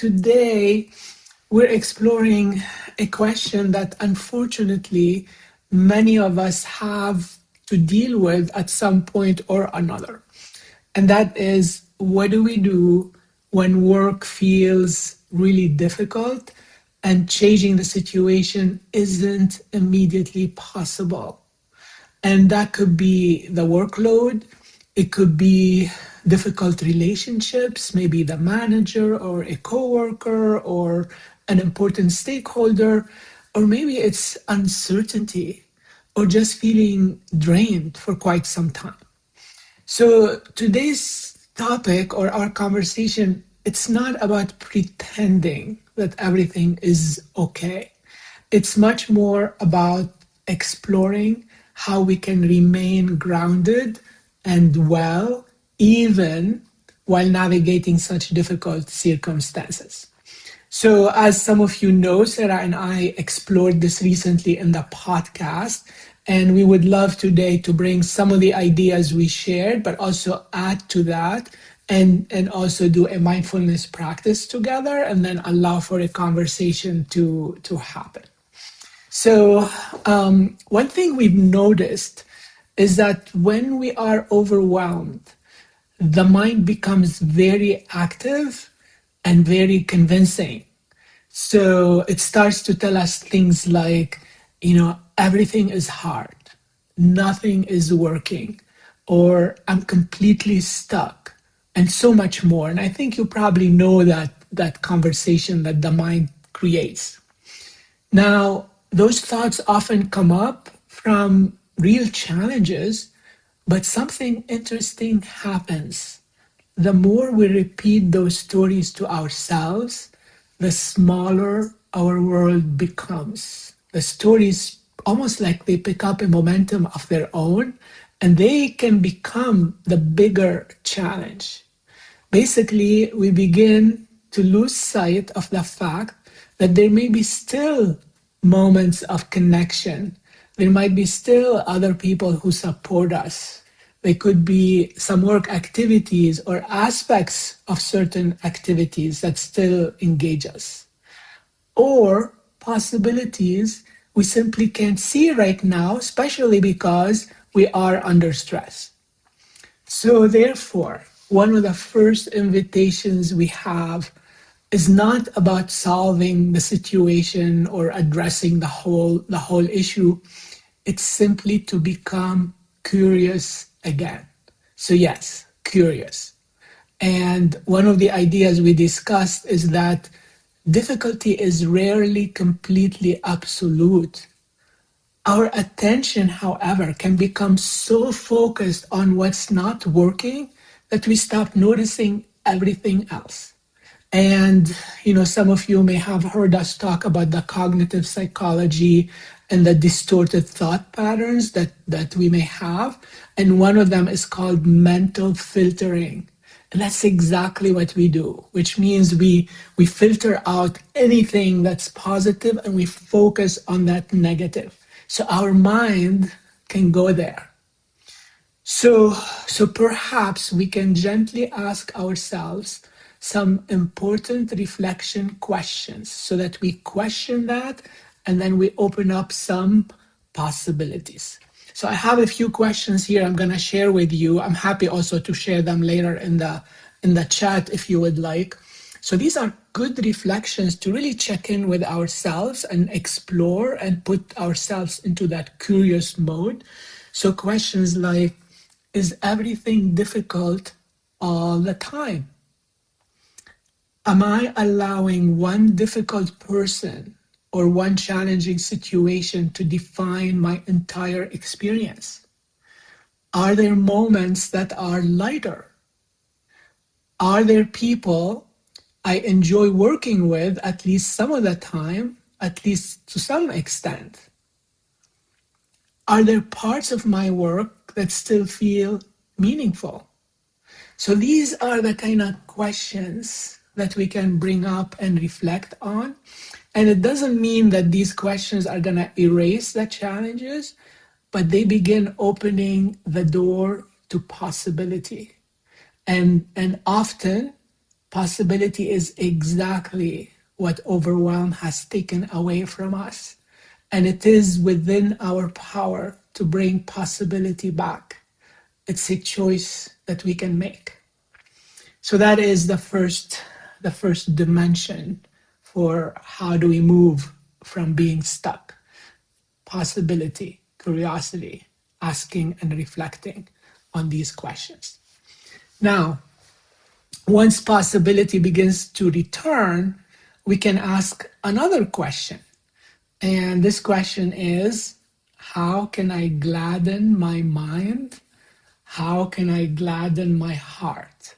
today we're exploring a question that unfortunately many of us have to deal with at some point or another. And that is, what do we do when work feels really difficult and changing the situation isn't immediately possible? And that could be the workload, it could be difficult relationships, maybe the manager or a coworker or an important stakeholder, or maybe it's uncertainty or just feeling drained for quite some time. So today's topic or our conversation, it's not about pretending that everything is okay. It's much more about exploring how we can remain grounded and well, even while navigating such difficult circumstances. So as some of you know, Sarah and I explored this recently in the podcast, and we would love today to bring some of the ideas we shared, but also add to that and also do a mindfulness practice together and then allow for a conversation to happen. So one thing we've noticed is that when we are overwhelmed, the mind becomes very active and very convincing. So it starts to tell us things like, everything is hard, nothing is working, or I'm completely stuck, and so much more. And I think you probably know that conversation that the mind creates. Now, those thoughts often come up from real challenges, but something interesting happens. The more we repeat those stories to ourselves, the smaller our world becomes. The stories almost like they pick up a momentum of their own, and they can become the bigger challenge. Basically, we begin to lose sight of the fact that there may be still moments of connection. There might be still other people who support us. There could be some work activities or aspects of certain activities that still engage us. Or possibilities we simply can't see right now, especially because we are under stress. So therefore, one of the first invitations we have is not about solving the situation or addressing the whole issue. It's simply to become curious again. So yes, curious. And one of the ideas we discussed is that difficulty is rarely completely absolute. Our attention, however, can become so focused on what's not working that we stop noticing everything else. And, some of you may have heard us talk about the cognitive psychology and the distorted thought patterns that we may have. And one of them is called mental filtering. And that's exactly what we do, which means we filter out anything that's positive and we focus on that negative. So our mind can go there. So perhaps we can gently ask ourselves some important reflection questions so that we question that and then we open up some possibilities. So I have a few questions here I'm going to share with you. I'm happy also to share them later in the chat if you would like. So these are good reflections to really check in with ourselves and explore and put ourselves into that curious mode. So questions like, is everything difficult all the time? Am I allowing one difficult person or one challenging situation to define my entire experience? Are there moments that are lighter? Are there people I enjoy working with at least some of the time, at least to some extent? Are there parts of my work that still feel meaningful? So these are the kind of questions that we can bring up and reflect on. And it doesn't mean that these questions are going to erase the challenges, but they begin opening the door to possibility. And often Possibility is exactly what overwhelm has taken away from us. And it is within our power to bring possibility back. It's a choice that we can make. So that is the first dimension for how do we move from being stuck. Possibility, curiosity, asking and reflecting on these questions. Now, once possibility begins to return, we can ask another question. And this question is, how can I gladden my mind? How can I gladden my heart?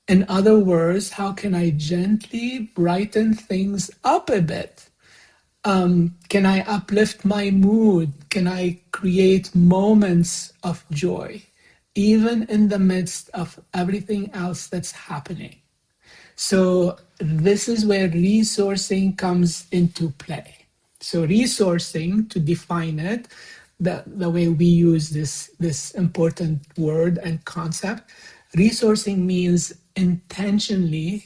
In other words, how can I gently brighten things up a bit? Can I uplift my mood? Can I create moments of joy, even in the midst of everything else that's happening? So this is where resourcing comes into play. So resourcing, to define it, the way we use this important word and concept, resourcing means intentionally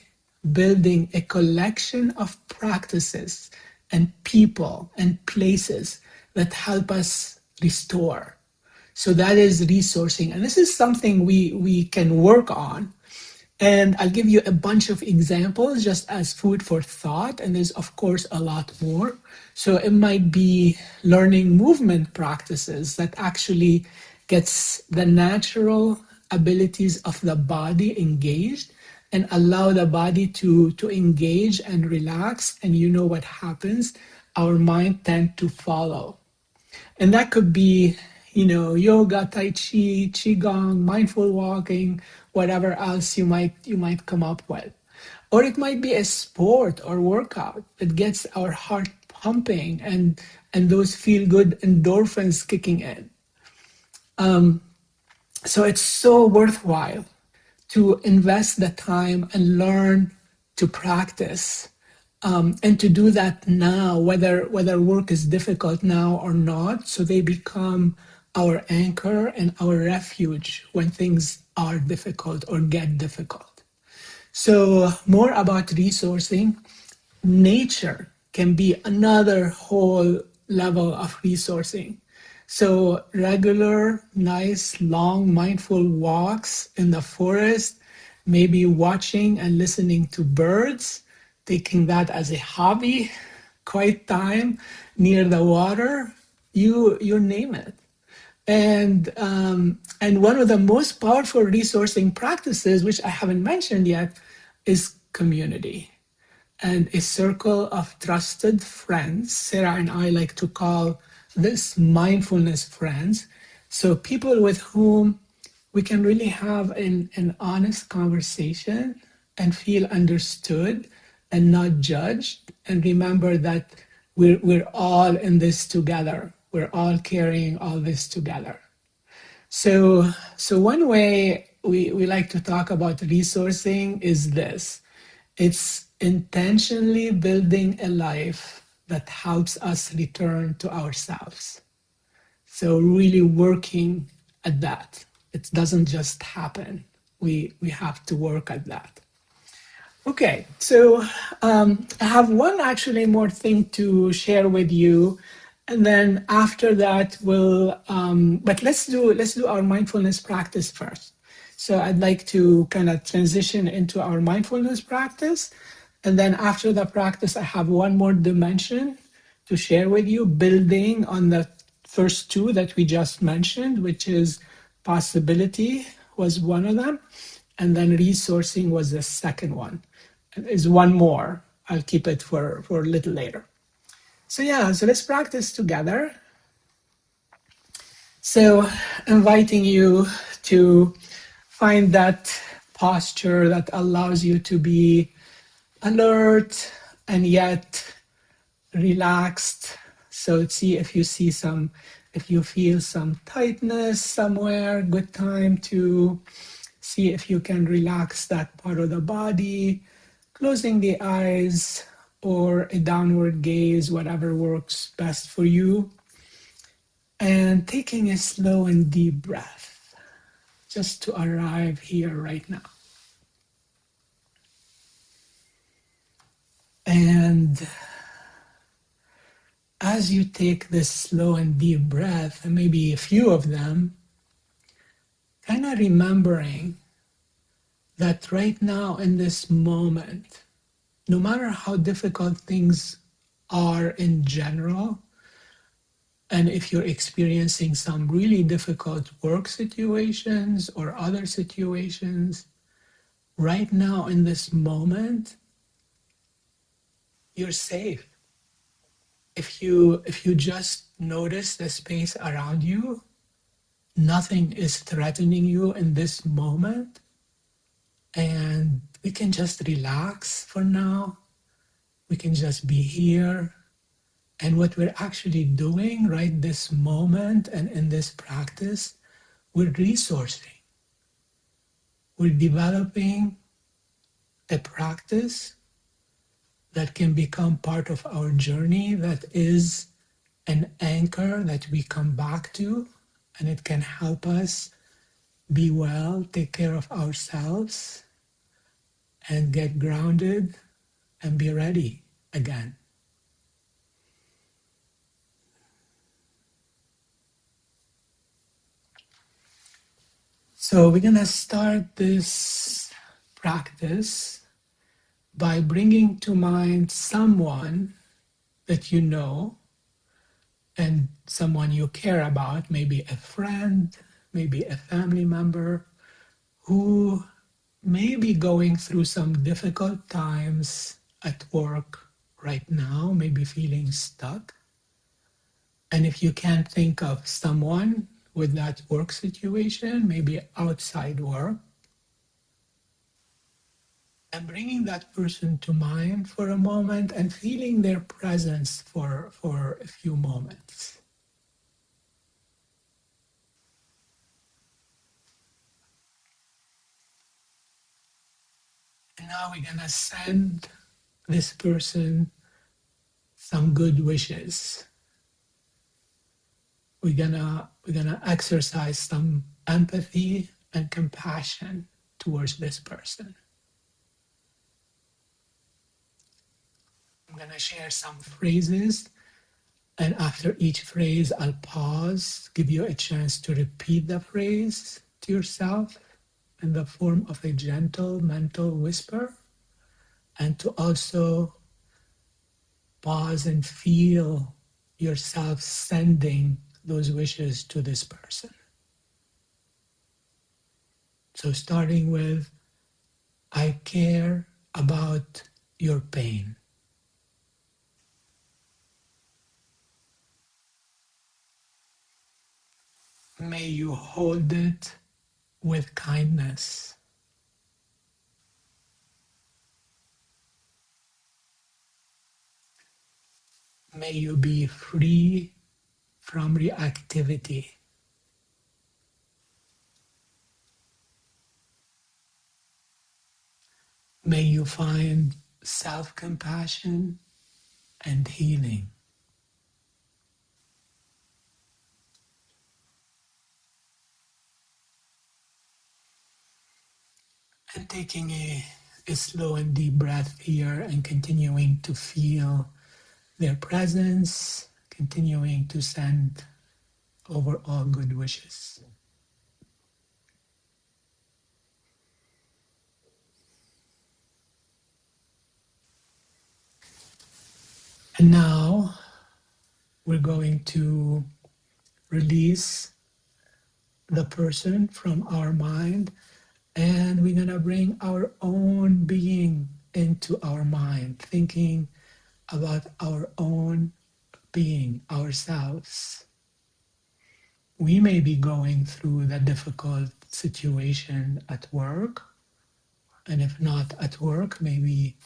building a collection of practices and people and places that help us restore. So that is resourcing. And this is something we can work on, and I'll give you a bunch of examples just as food for thought. And there's, of course, a lot more. So it might be learning movement practices that actually gets the natural abilities of the body engaged and allow the body to engage and relax. And you know what happens? Our mind tend to follow. And that could be, yoga, tai chi, qigong, mindful walking, whatever else you might come up with. Or it might be a sport or workout that gets our heart pumping and those feel good endorphins kicking in. So it's so worthwhile to invest the time and learn to practice, and to do that now, whether work is difficult now or not, so they become our anchor and our refuge when things are difficult or get difficult. So more about resourcing. Nature can be another whole level of resourcing. So regular, nice, long, mindful walks in the forest, maybe watching and listening to birds, taking that as a hobby, quiet time near the water, you name it. And one of the most powerful resourcing practices, which I haven't mentioned yet, is community and a circle of trusted friends. Sarah and I like to call this mindfulness friends. So people with whom we can really have an honest conversation and feel understood and not judged. And remember that we're all in this together. We're all carrying all this together. So one way we like to talk about resourcing is this. It's intentionally building a life that helps us return to ourselves. So really working at that. It doesn't just happen. We have to work at that. Okay, so I have one actually more thing to share with you, and then after that we'll. But let's do our mindfulness practice first. So I'd like to kind of transition into our mindfulness practice, and then after the practice, I have one more dimension to share with you, building on the first two that we just mentioned, which is possibility was one of them, and then resourcing was the second one. Is one more. I'll keep it for a little later. So yeah, so let's practice together. So inviting you to find that posture that allows you to be alert and yet relaxed. So see if you feel some tightness somewhere, good time to see if you can relax that part of the body, closing the eyes or a downward gaze, whatever works best for you. And taking a slow and deep breath just to arrive here right now. And as you take this slow and deep breath, and maybe a few of them, kind of remembering that right now in this moment, no matter how difficult things are in general, and if you're experiencing some really difficult work situations or other situations, right now in this moment, you're safe. If you just notice the space around you, nothing is threatening you in this moment, and we can just relax for now. We can just be here. And what we're actually doing right this moment and in this practice, we're resourcing. We're developing a practice that can become part of our journey, that is an anchor that we come back to, and it can help us be well, take care of ourselves, and get grounded and be ready again. So we're going to start this practice by bringing to mind someone that you know and someone you care about, maybe a friend, maybe a family member who may be going through some difficult times at work right now, maybe feeling stuck. And if you can't think of someone with that work situation, maybe outside work, and bringing that person to mind for a moment and feeling their presence for a few moments. And now we're going to send this person some good wishes. We're gonna exercise some empathy and compassion towards this person. I'm gonna share some phrases, and after each phrase I'll pause, give you a chance to repeat the phrase to yourself in the form of a gentle mental whisper, and to also pause and feel yourself sending those wishes to this person. So starting with, I care about your pain. May you hold it with kindness. May you be free from reactivity. May you find self-compassion and healing. And taking a slow and deep breath here and continuing to feel their presence, continuing to send over all good wishes. And now we're going to release the person from our mind, and we're going to bring our own being into our mind, thinking about our own being, ourselves. We may be going through the difficult situation at work, and if not at work, maybe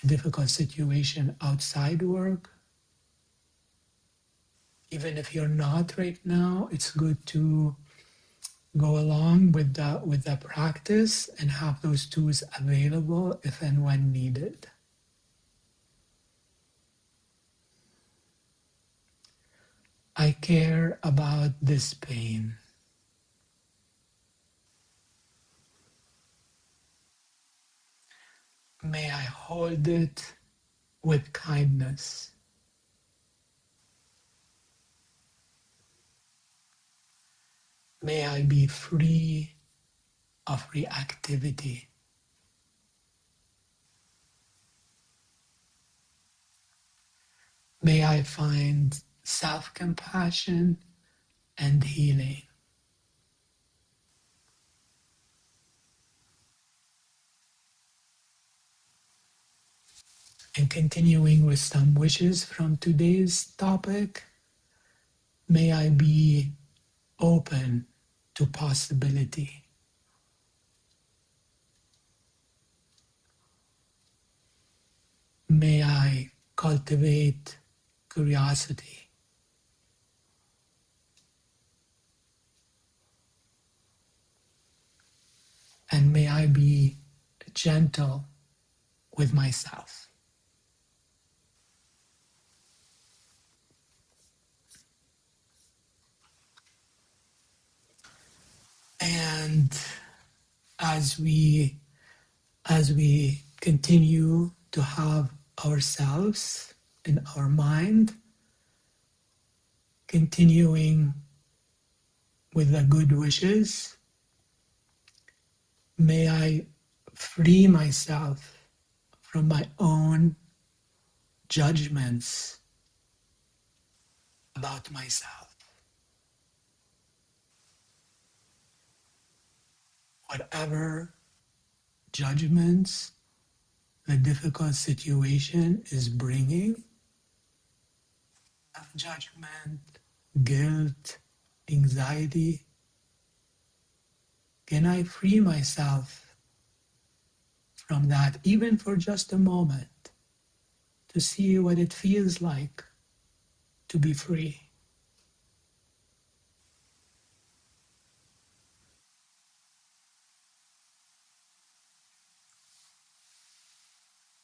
a difficult situation outside work. Even if you're not right now, it's good to go along with the practice and have those tools available if and when needed. I care about this pain. May I hold it with kindness. May I be free of reactivity. May I find self-compassion and healing. And continuing with some wishes from today's topic, may I be open to possibility. May I cultivate curiosity. And may I be gentle with myself. And as we continue to have ourselves in our mind, continuing with the good wishes, may I free myself from my own judgments about myself. Whatever judgments the difficult situation is bringing, judgment, guilt, anxiety, can I free myself from that, even for just a moment, to see what it feels like to be free?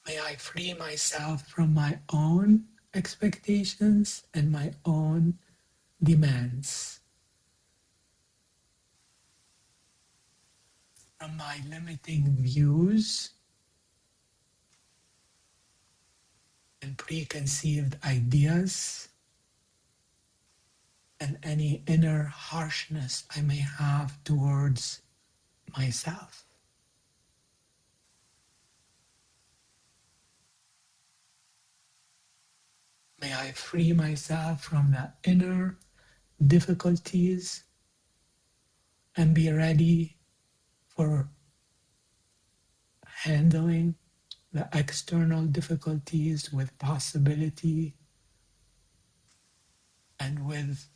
May I free myself from my own expectations and my own demands, from my limiting views and preconceived ideas, and any inner harshness I may have towards myself. May I free myself from the inner difficulties and be ready for handling the external difficulties with possibility and with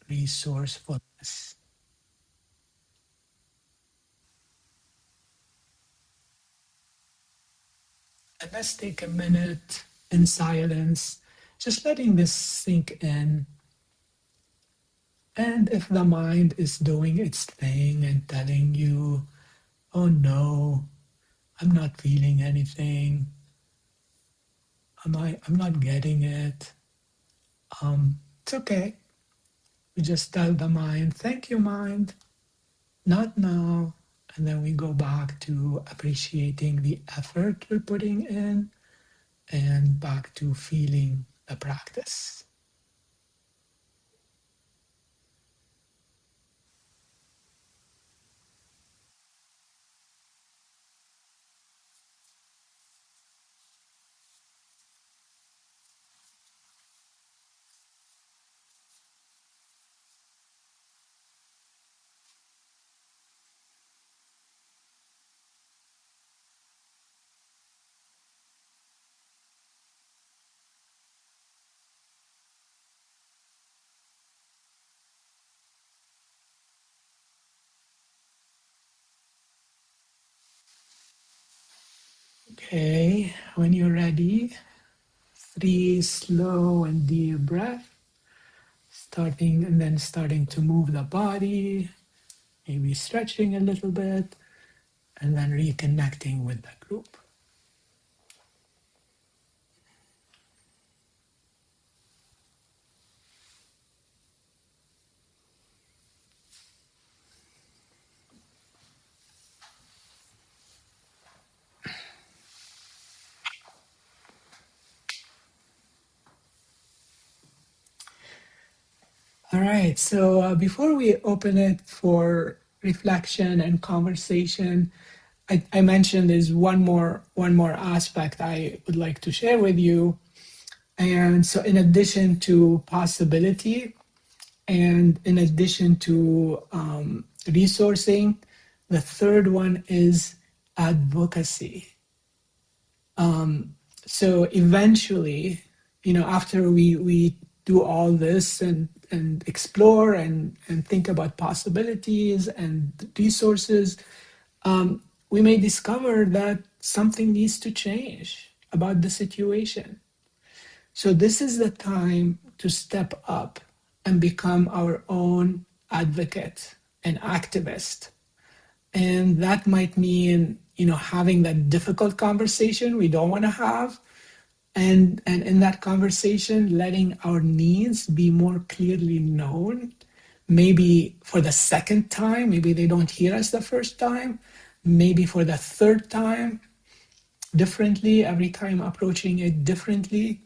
resourcefulness. And let's take a minute in silence, just letting this sink in. And if the mind is doing its thing and telling you, oh no, I'm not feeling anything, I'm not getting it, it's okay. We just tell the mind, thank you, mind, not now. And then we go back to appreciating the effort we're putting in and back to feeling the practice. Okay, when you're ready, 3 slow and deep breath, starting to move the body, maybe stretching a little bit, and then reconnecting with the group. All right. So before we open it for reflection and conversation, I mentioned there's one more aspect I would like to share with you. And so, in addition to possibility, and in addition to resourcing, the third one is advocacy. So eventually, after we do all this and explore and think about possibilities and resources, we may discover that something needs to change about the situation. So this is the time to step up and become our own advocate and activist. And that might mean, having that difficult conversation we don't want to have. And in that conversation, letting our needs be more clearly known. Maybe for the second time, maybe they don't hear us the first time. Maybe for the third time, differently, every time approaching it differently.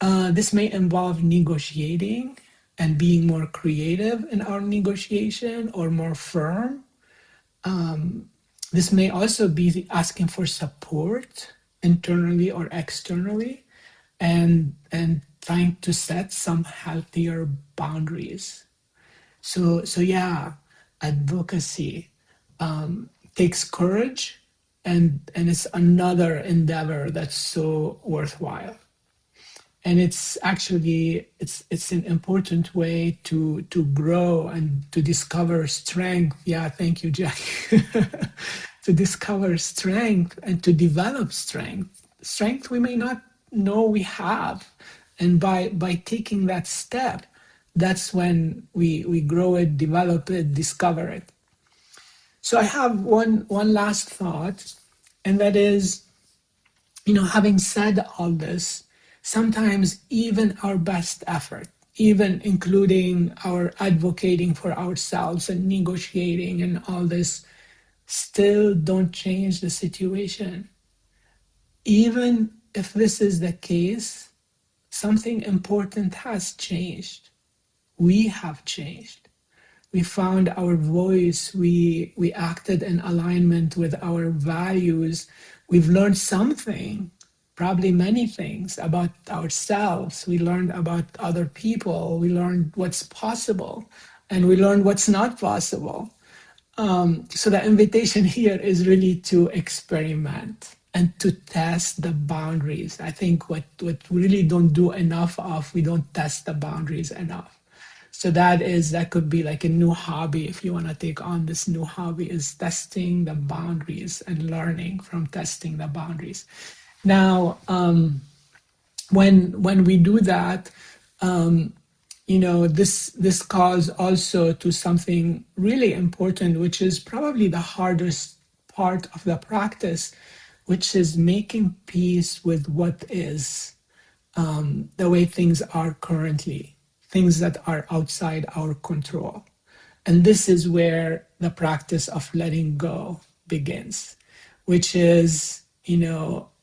This may involve negotiating and being more creative in our negotiation or more firm. This may also be asking for support internally or externally, and trying to set some healthier boundaries. So yeah, advocacy takes courage, and it's another endeavor that's so worthwhile. And it's actually it's an important way to grow and to discover strength. Yeah, thank you, Jackie. To discover strength and to develop strength we may not know we have. And by taking that step, that's when we grow it, develop it, discover it. So I have one last thought, and that is, having said all this, sometimes even our best effort, even including our advocating for ourselves and negotiating and all this, still don't change the situation. Even if this is the case, something important has changed. We have changed. We found our voice. We acted in alignment with our values. We've learned something, probably many things about ourselves. We learned about other people. We learned what's possible, and we learned what's not possible. So the invitation here is really to experiment and to test the boundaries. I think what we really don't do enough of, we don't test the boundaries enough. So that could be like a new hobby. If you want to take on this new hobby, is testing the boundaries and learning from testing the boundaries. Now, when we do that, this calls also to something really important, which is probably the hardest part of the practice, which is making peace with what is, the way things are currently, things that are outside our control. And this is where the practice of letting go begins, which is,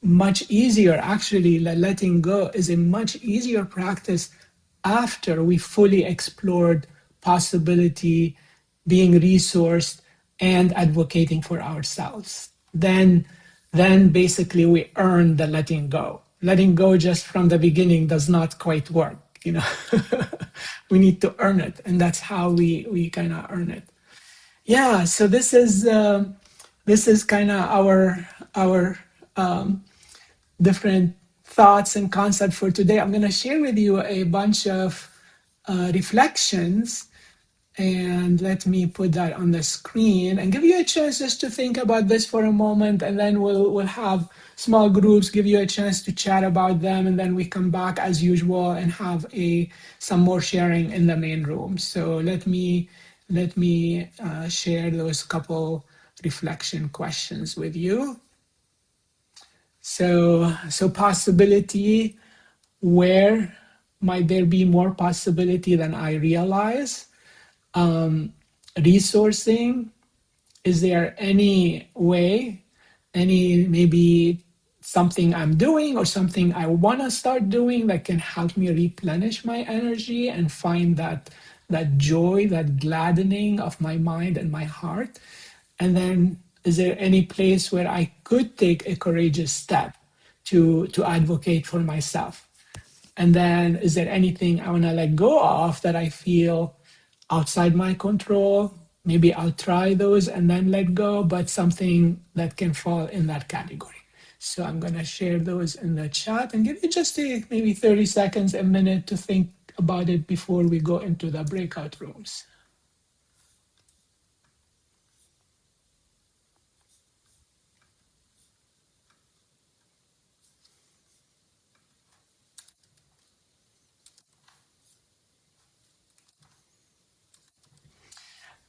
much easier. Actually, letting go is a much easier practice after we fully explored possibility, being resourced, and advocating for ourselves. Then basically we earn the letting go. Letting go just from the beginning does not quite work. We need to earn it, and that's how we kind of earn it. Yeah. So this is kind of our different thoughts and concepts for today. I'm going to share with you a bunch of reflections, and let me put that on the screen and give you a chance just to think about this for a moment, and then we'll have small groups, give you a chance to chat about them, and then we come back as usual and have some more sharing in the main room. So let me share those couple reflection questions with you. So possibility, where might there be more possibility than I realize? Resourcing, is there any way, any maybe something I'm doing or something I want to start doing that can help me replenish my energy and find that joy, that gladdening of my mind and my heart? And then, is there any place where I could take a courageous step to advocate for myself? And then, is there anything I want to let go of that I feel outside my control? Maybe I'll try those and then let go, but something that can fall in that category. So I'm going to share those in the chat and give you just maybe 30 seconds, a minute to think about it before we go into the breakout rooms.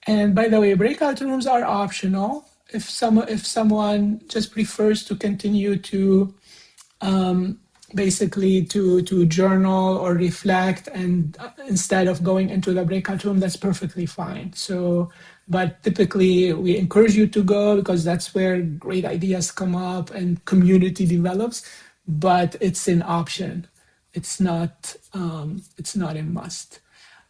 And by the way, breakout rooms are optional. If someone just prefers to continue to basically to journal or reflect, and instead of going into the breakout room, that's perfectly fine. So, but typically we encourage you to go because that's where great ideas come up and community develops. But it's an option. It's not a must.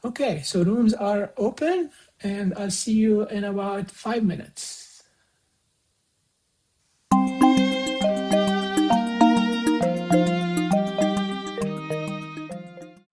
Okay, so rooms are open, and I'll see you in about 5 minutes.